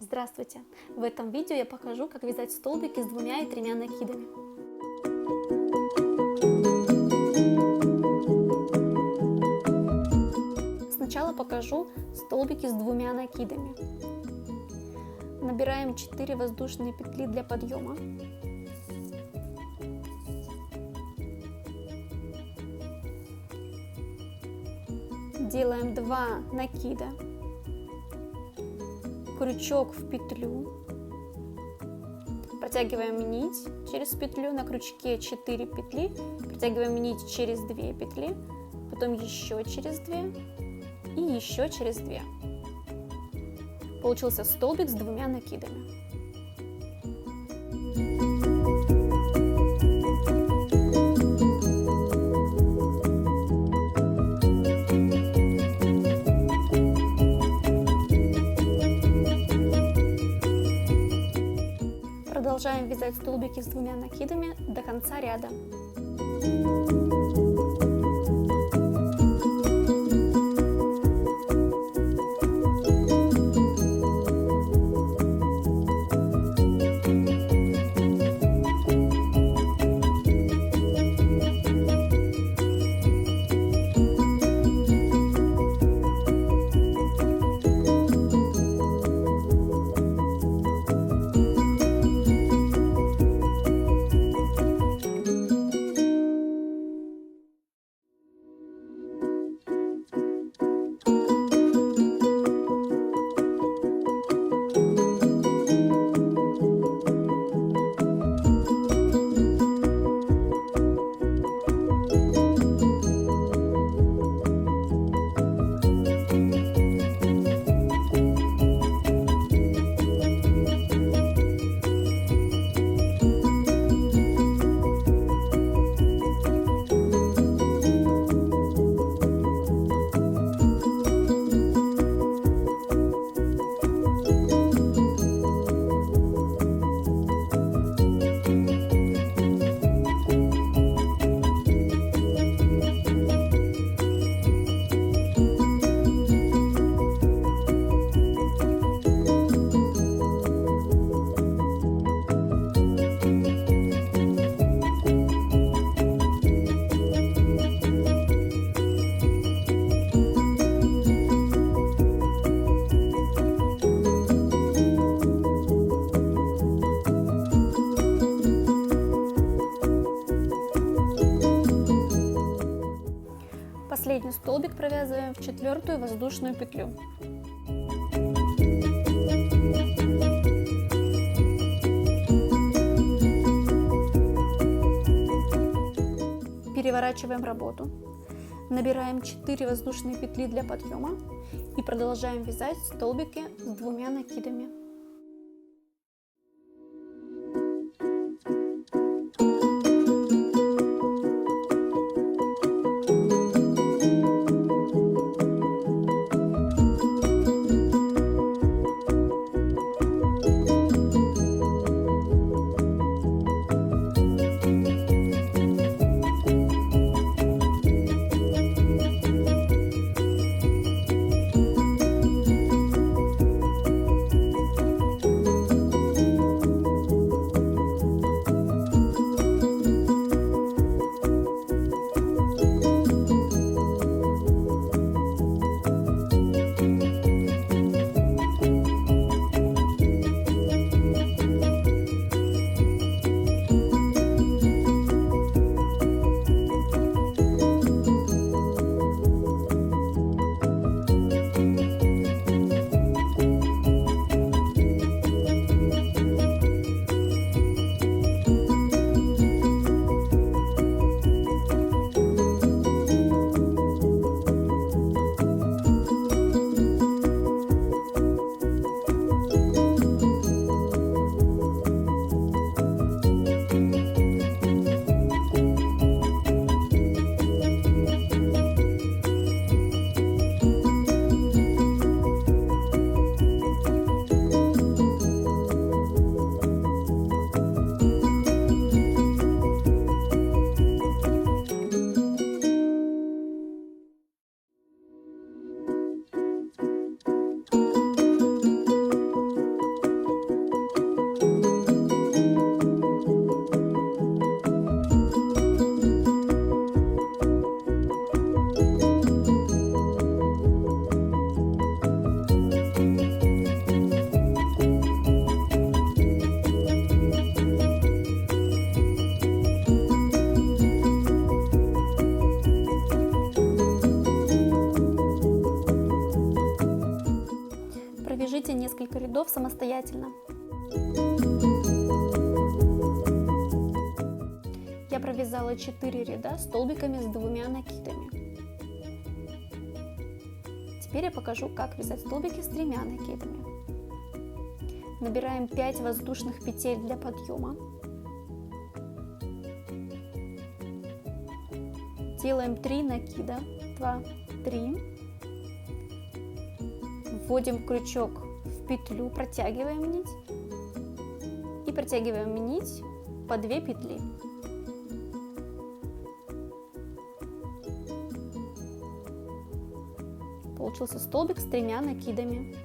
Здравствуйте! В этом видео я покажу, как вязать столбики с 2 и 3 накидами. Сначала покажу столбики с 2 накидами. Набираем 4 воздушные петли для подъема. Делаем 2 накида, крючок в петлю, протягиваем нить через петлю, на крючке 4 петли, протягиваем нить через 2 петли, потом еще через 2 и еще через 2. Получился столбик с 2 накидами. Продолжаем вязать столбики с 2 накидами до конца ряда. Последний столбик провязываем в 4-ю воздушную петлю. Переворачиваем работу, набираем 4 воздушные петли для подъема и продолжаем вязать столбики с 2 накидами. рядов самостоятельно. Я провязала 4 ряда столбиками с 2 накидами. Теперь я покажу, как вязать столбики с 3 накидами. Набираем 5 воздушных петель для подъема. Делаем 3 накида, 2, 3. Вводим крючок в петлю, протягиваем нить и протягиваем нить по 2 петли. Получился столбик с 3 накидами.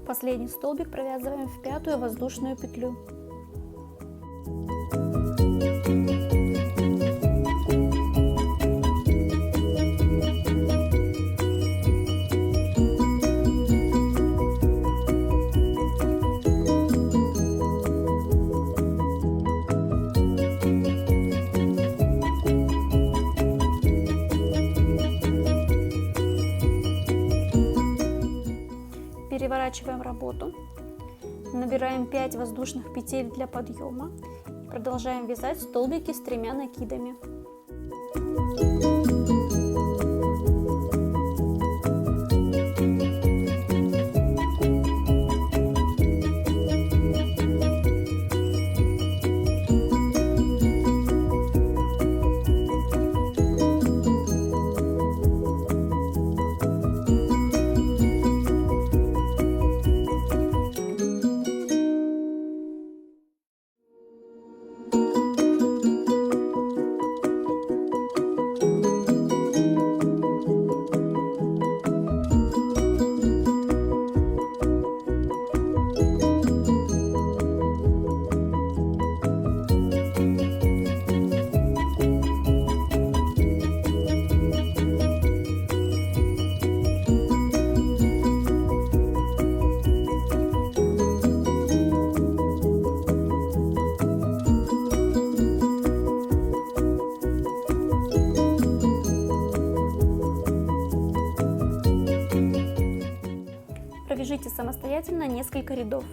Последний столбик провязываем в 5-ю воздушную петлю. Переворачиваем работу, набираем 5 воздушных петель для подъема и продолжаем вязать столбики с 3 накидами. самостоятельно несколько рядов.